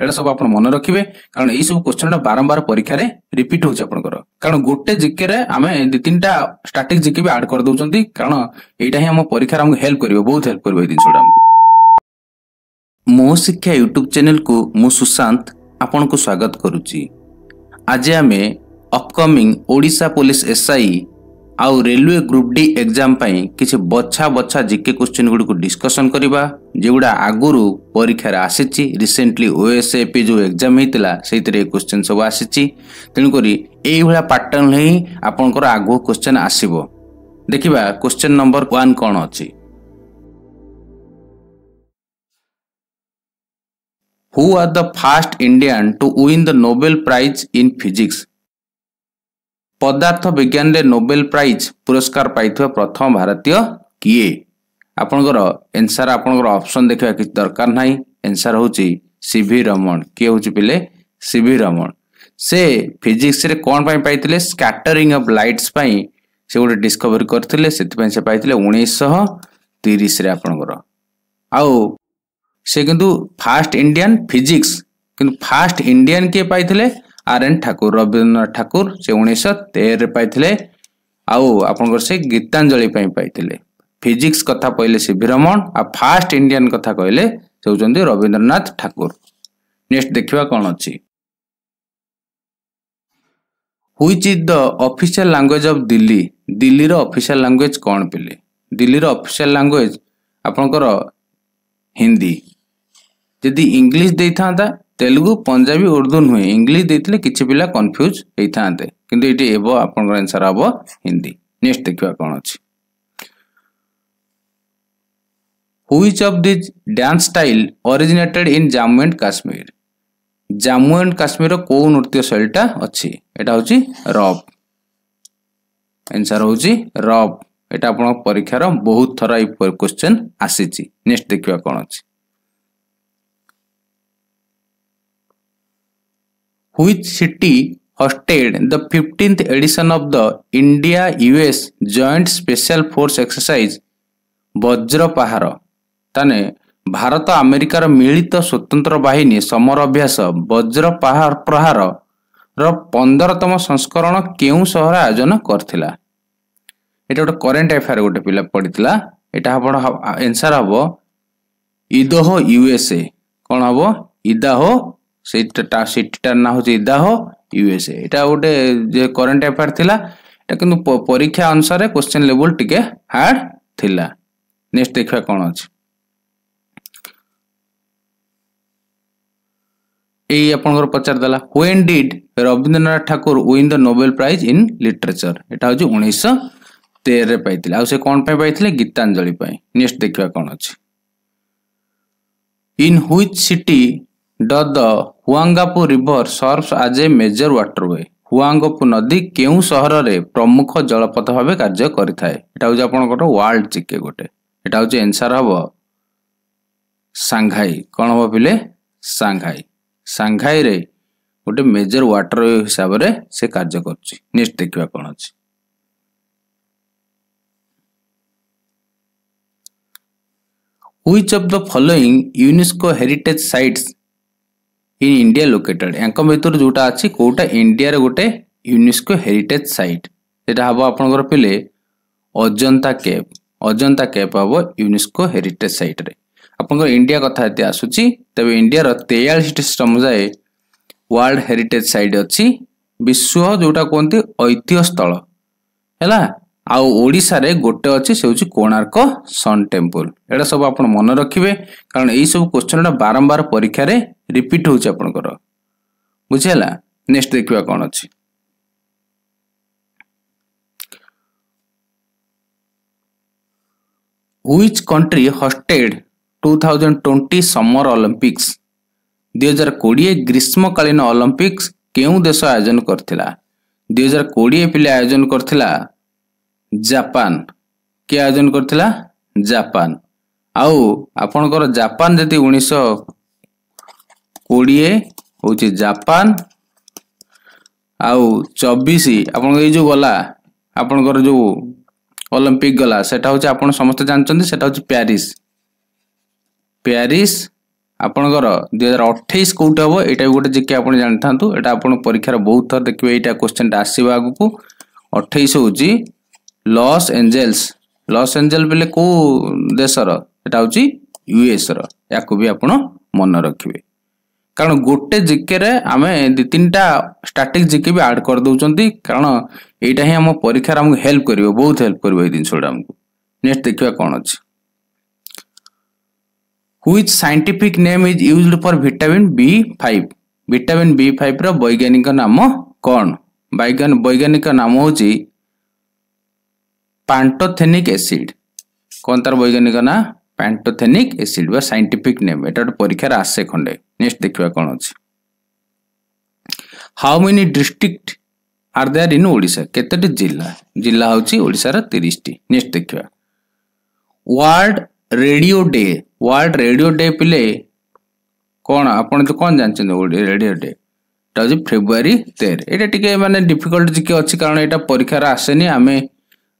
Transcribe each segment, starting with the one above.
एटा सब आप मन रखिए कारण यही सब क्वेश्चन बारंबार परीक्षा रे रिपीट होउछ आपनकर कारण गोटे जिके रे आमे दि तीनटा स्टैटिक जिके भी ऐड कर दउचंती कारण एटा ही हम परीक्षा रे हमको हेल्प करिवो बहुत हेल्प करिवो ए दिनसोडा हमको मो शिक्षा यूट्यूब चैनल को मु सुशांत आपन को स्वागत करूची। आज आमे अपकमिंग ओडिशा पुलिस एसआई आउ रेलवे ग्रुप डी एग्जाम पाई किछि बच्छा बच्छा जिके क्वेश्चन गुडी को डिस्कशन करिबा जेउडा आगुरु परीक्षा रे आसीची रिसेंटली ओएसएपी जो एग्जाम हेतिला सेइतरे क्वेश्चन सब आसीची तेनु करी एई भला पैटर्न ही आपनकर आगु क्वेश्चन आसीबो। देखिबा क्वेश्चन नंबर 1 कोन अछि Who are the first Indian to win the Nobel Prize in Physics? पदार्थ विज्ञान रे नोबेल प्राइज पुरस्कार पाइथवा प्रथम भारतीय किए आपनकर आंसर आपनकर ऑप्शन देखिबा कि दरकार नाही आंसर होची सीवी रमन के होची पिले सीवी रमन से फिजिक्स रे कोन पई पाइथिले स्कैटरिंग ऑफ लाइट्स पई से गोटे डिस्कवरी करथिले सेति पई से पाइथिले 1930 रे आपनकर आउ से किंतु फास्ट इंडियन फिजिक्स किंतु फास्ट इंडियन के पाइथिले आर.एन. ठाकुर रविंद्रनाथ ठाकुर से 1913 रे पाइथिले आउ आपनकर से गीतांजलि पई पाइथिले फिजिक्स कथा पहिले सीवी रमन आ फास्ट इंडियन कथा कहले से होचंदी रविंद्रनाथ ठाकुर। नेक्स्ट देखिबा कोन अछि which is the official language of Delhi Delhi रो ऑफिशियल लैंग्वेज कोन पिले दिल्ली रो ऑफिशियल लैंग्वेज आपनकर हिंदी जदि इंग्लिश दे था तेलुगु पंजाबी उर्दू नुहे इंग्लिश देथिले किछि पिला कंफ्यूज हेई थांते किंतु एटी एबो आपनकर आंसर आबो हिंदी। नेक्स्ट देखिबा कोन अछि which of this dance style originated in Jammu and Kashmir को नृत्य शैलीटा अछि एटा होची रॉप आंसर होची रॉप एटा आपन परीक्षा रो बहुत थरा ई क्वेश्चन आसीची। नेक्स्ट देखिबा कोन अछि Which city hosted the 15th edition of the India-US Joint Special Force Exercise वज्र पहाड़ ताने भारत अमेरिकार मिलित स्वतंत्र बाहिनी समर अभ्यास वज्र प्रहार रो 15तम संस्करण केउ सहर आयोजन करथिला एटा गोटे करेंट अफेयर गोटे पिला पडितला एटा आपण आंसर हबो इदाहो यूएसए कोन हबो इदाहो सिटीटार ना हो इदाहो यूएसए एटा गोटे जे करेंट अफेयर थिला एटा किंतु परीक्षा अनुसार क्वेश्चन लेवल टिके हार्ड थिला। नेक्स्ट देखा कोन अछि एई आपनकर पचार दला when did Rabindranath Thakur win the Nobel prize in literature एटा होची 1913 रे पाइथिले आ से कोन पय पाइथिले गीतांजलि पय। नेक्स्ट देखा कोन अछि in which city does the Huangpu river serves as a major waterway Huangpu नदी केउ शहर रे प्रमुख जलपथ भाबे कार्य करिथाय एटा होज आपनकर वर्ल्ड जिके गोटे एटा होज आंसर हबो सांघाई कोन हबो पिले सांघाई रे गोटे मेजर वाटरवे हिसाब रे से कार्य करछि। नेक्स्ट देखिबा कोन अछि which of the following UNESCO heritage sites in India located एंको भीतर जोटा अछि कोटा इंडिया रे गोटे यूनेस्को हेरिटेज साइट एटा हबो आपनकर पिले अजंता केप हबो यूनेस्को हेरिटेज साइट रे आपनकर इंडिया कथा एते आसुची तबे इंडिया रो 43 समुदाय वर्ल्ड हेरिटेज साइट अछि विश्व जोटा कोनती ऐतिह्य स्थल हैला आ ओडिसा रे गोटे अछि से होची कोणार्क सन टेंपल एटा सब आपन मन रखिबे कारण एई सब क्वेश्चन बारंबार परीक्षा रे रिपीट होउछ आपनकर बुझेला। नेक्स्ट देखिबा कोन अछि which country hosted 2020 summer Olympics 2020 ग्रीष्मकालीन ओलंपिक्स केउ देश आयोजन करथिला 2020 पिले आयोजन करथिला जापान के आयोजन करथिला जापान आउ आपनकर जापान जति 1920 होची जापान आउ 24 आपन ए जो गला आपनकर जो ओलंपिक गला सेटा होची आपन समस्त जानचंदी सेटा होची पेरिस आपणकर 2028 कोउटे हम यहाँ भी गोटे जिके आप जानी था यहाँ आप परीक्षार बहुत थर देखिए यहाँ क्वेश्चन आसो आग को 28 हूँ लॉस एंजेल्स बेले को देशर यहाँ हूँ यूएस या भी आप मन रखिए कारण गोटे जिके रे आम दि तीन टा स्टैटिक जिके भी ऐड कर दौरान कारण यहाँ ही आम परीक्षार आमको हेल्प कर बहुत हेल्प कर जिनसा आमको नेक्स्ट देखा कौन अच्छी Which scientific name is used for vitamin B5? Vitamin B5 रो वैज्ञानिक नाम कौन? वैज्ञानिक नाम होची पैंटोथेनिक एसिड। कौन तार वैज्ञानिक ना पैंटोथेनिक एसिड वा साइंटिफिक नेम एटा परीक्षा आसे खंडे। नेक्स्ट देखिबा कौन अछि how many district are there in Odisha केतेटी जिला होची ओडिसा रा 30 टी। नेक्स्ट देखिबा वर्ल्ड रेडियो डे पिले कौन आपन तो कौन जानछन रेडियो डे ता जे फेब्रुआरी 13 एटा टिके माने डिफिकल्ट जिके अछि कारण एटा परीक्षा रा आसेनी आमे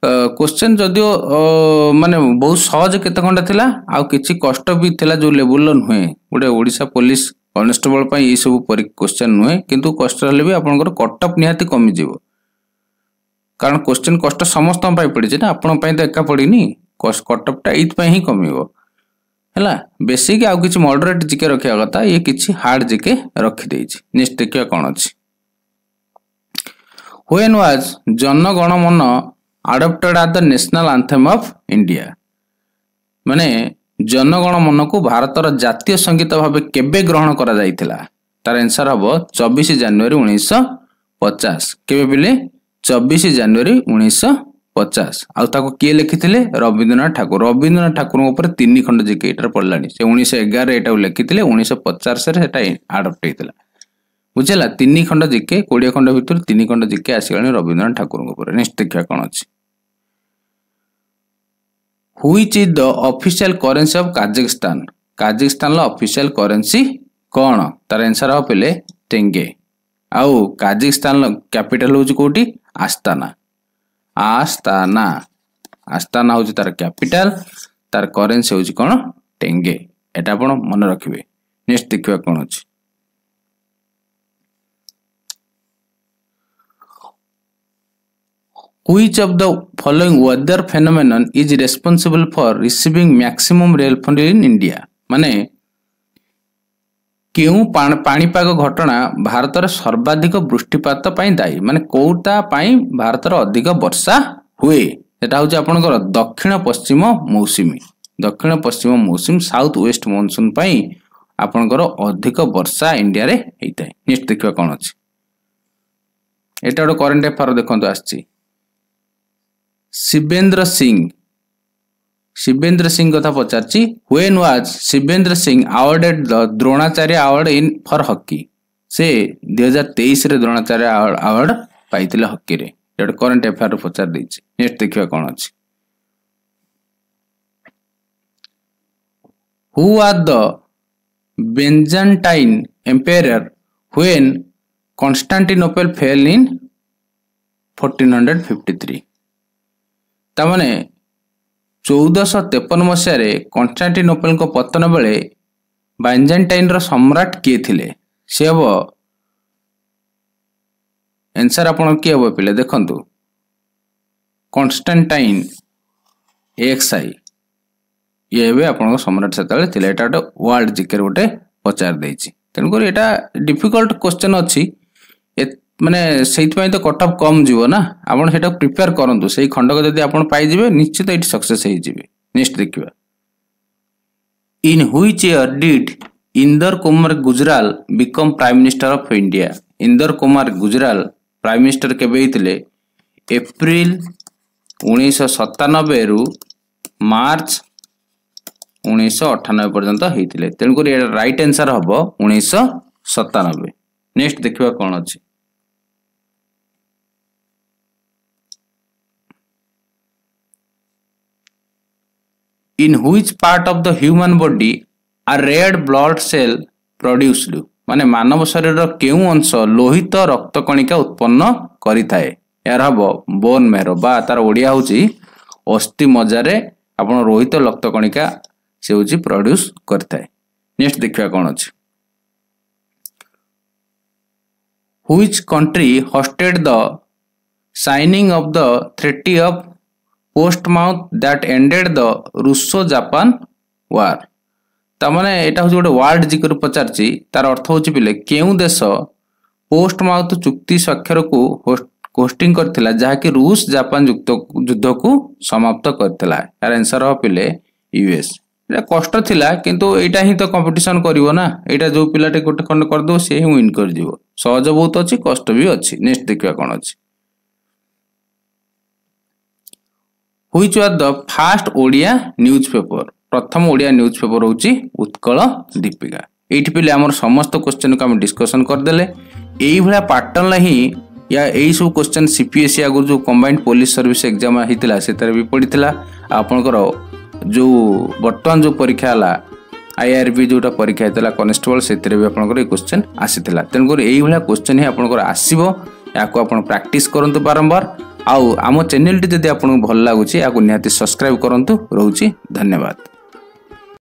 क्वेश्चन जदियो माने बहुत सहज केते खंडा थिला आ किछि कष्ट भी थिला जो लेवल नहुए गोटे ओडिशा पुलिस कांस्टेबल पई ए सब क्वेश्चन नहुए किंतु कष्ट हले भी आपनकर कटअप निहाती कमी जीवो कारण क्वेश्चन कष्ट समस्त पई पड़ी जे ना आपन पई तो एका पड़ीनी कटअप टा इथ पई ही कमीबो हैला बेसिक आउ किछि मॉडरेट जिके रखिया कथा ये किछि हार्ड जिके रखि देछि। नेक्स्ट देखिया कोन अछि व्हेन वाज जन गण मन adopted at the national anthem of India माने जन गण मन को भारतर जातीय संगीत भाबे केबे ग्रहण करा जायतिला तार आंसर हबो 24 जनवरी 1950 केबे बिले 24 जनवरी 1950 आउ ताको किए लिखिथिले रविंद्रनाथ ठाकुर ऊपर 3 खंड जिके एटर पड़लानी से 1911 एटा लिखिथिले 1950 रे एटा अडॉप्ट हेतिला बुझला 3 खंड जिके 20 खंड भितर 3 खंड जिके आसीगणी रविंद्रनाथ ठाकुर ऊपर। नेक्स्ट देखिया कोन अछि which is the official currency of Kazakhstan ला ऑफिशियल करेंसी कोन तार आंसर हो पले टेंगे आउ काजाकिस्तान ला कैपिटल होची कोठी आस्ताना होची तार कैपिटल तार करेंसी होची कोन टेंगे एटा आपण मन रखिबे। नेक्स्ट देखिबा कोन अछि Which of the following weather phenomenon is responsible for receiving maximum rainfall in India माने केउ पाणीपाग घटना भारत सर्वाधिक वृष्टिपात दायी माने कोटा भारत अधिक वर्षा हुए एटा हूँ आपनकर दक्षिण पश्चिम मौसुमी साउथ वेस्ट मॉनसून आपनकर अधिक वर्षा इंडिया रे हेइताय। नेक्स्ट देखिबा कोन अछि एटा गोटे करंट अफेयर देखंतु आछि शिवेंद्र सिंह कथा पचारची when was Shivendra Singh awarded the Dronacharya award in for hockey से 2023 रे द्रोणाचार्य अवार्ड पाइतिले हॉकी रे एटा करंट अफेयर पचार देछि। नेक्स्ट देखिबा कोन अछि who are the Byzantine empire when Constantinople fell in 1453 तामाने 1453 मसीह कॉन्स्टेंटिनोपल को पतन बेले बाइजेंटाइन रो सम्राट किए थिले से हम आंसर आपण किए हम पिले देखंतु कॉन्स्टेंटाइन XI ये भी आपण सम्राट सेतले थिले एटा वर्ल्ड जिकर गोटे पचार देछि तन कर एटा डिफिकल्ट क्वेश्चन अछि माने सेइत पई तो कटअप कम जीवो ना आपण सेटा प्रिपेयर करंतु सेही खंड को जदी आपण पाई जिवे निश्चित एटी सक्सेस हे जिवे। नेक्स्ट देखिबा in which year did Inder Kumar Gujral become prime minister of India Inder Kumar Gujral prime minister केबे हितले अप्रैल 1997 रु मार्च 1998 पर्यंत हेतिले तेन कर एटा राइट आंसर हबो 1997। नेक्स्ट देखिबा कोन अछि in which part of the human body are red blood cell produced माने मानव शरीर केउ अंश लोहित रक्त कणिका उत्पन्न करि थाए यार हबो बोन मेरो बा तार ओडिया होची अस्थि मज्जा रे आपण रोहित रक्त कणिका से होची प्रोड्यूस करथाए। नेक्स्ट देखिया कौन अछि which country hosted the signing of the treaty of Portsmouth that ended the Russo Japan war तमाने एटा होची गोटे वर्ड जिकर पचारची तार अर्थ होची पिले केउ देश पोस्टमाउथ चुक्ति स्वाक्षर को होस्टिंग करथिला जहा कि रूस जापान युद्ध को समाप्त करथिला यार आंसर हो पिले यूएस एटा कष्ट थिला किंतु एटा ही तो कंपटीशन करिवो ना एटा जो पिलाटे गोटे खंड कर दो से ही विन कर जिवो सहज बहुत अछि कष्ट भी अछि नेक्स्ट देखिया कोन अछि which was the first Odia newspaper प्रथम ओडिया न्यूज़पेपर होची उत्कल दीपिका एठी पिले हमर समस्त क्वेश्चन को हम डिस्कशन कर देले एई भला पैटर्न ही या एई सब क्वेश्चन सीपीएससी आगु जो कंबाइंड पुलिस सर्विस एग्जाम हितला सेतर भी पडितला आपनकर जो वर्तमान जो परीक्षा हला आईआरबी जोटा परीक्षा हितला कांस्टेबल सेतर भी आपनकर ए क्वेश्चन आसीतला तनकर एई भला क्वेश्चन ही आपनकर आसीबो याको आपण प्रैक्टिस करंतु बारंबार आउ आम चैनल टी जदि आपको भल लगुच या निहाती सब्सक्राइब करंतु रहउची धन्यवाद।